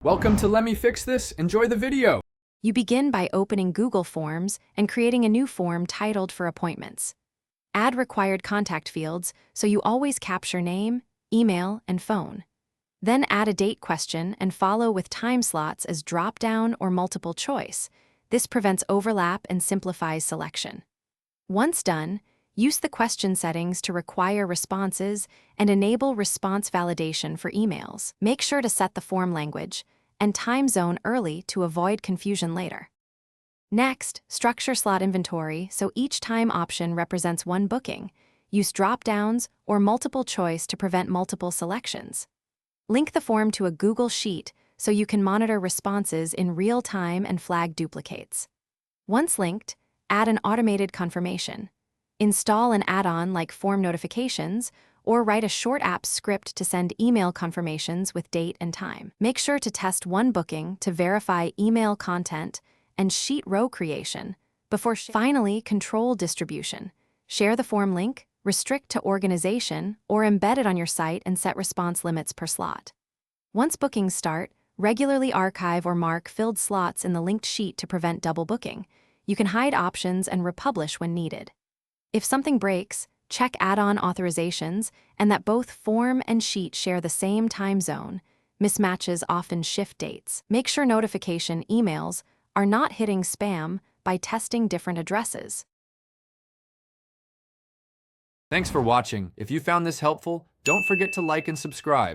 Welcome to Let Me Fix This. Enjoy the video. You begin by opening Google Forms and creating a new form titled for appointments. Add required contact fields so you always capture name, email, and phone. Then add a date question and follow with time slots as drop-down or multiple choice. This prevents overlap and simplifies selection. Once done, use the question settings to require responses and enable response validation for emails. Make sure to set the form language and time zone early to avoid confusion later. Next, structure slot inventory so each time option represents one booking. Use drop-downs or multiple choice to prevent multiple selections. Link the form to a Google Sheet so you can monitor responses in real time and flag duplicates. Once linked, add an automated confirmation. Install an add-on like form notifications, or write a short app script to send email confirmations with date and time. Make sure to test one booking to verify email content and sheet row creation before finally control distribution. Share the form link, restrict to organization, or embed it on your site and set response limits per slot. Once bookings start, regularly archive or mark filled slots in the linked sheet to prevent double booking. You can hide options and republish when needed. If something breaks, check add-on authorizations and that both form and sheet share the same time zone. Mismatches often shift dates. Make sure notification emails are not hitting spam by testing different addresses. Thanks for watching. If you found this helpful, don't forget to like and subscribe.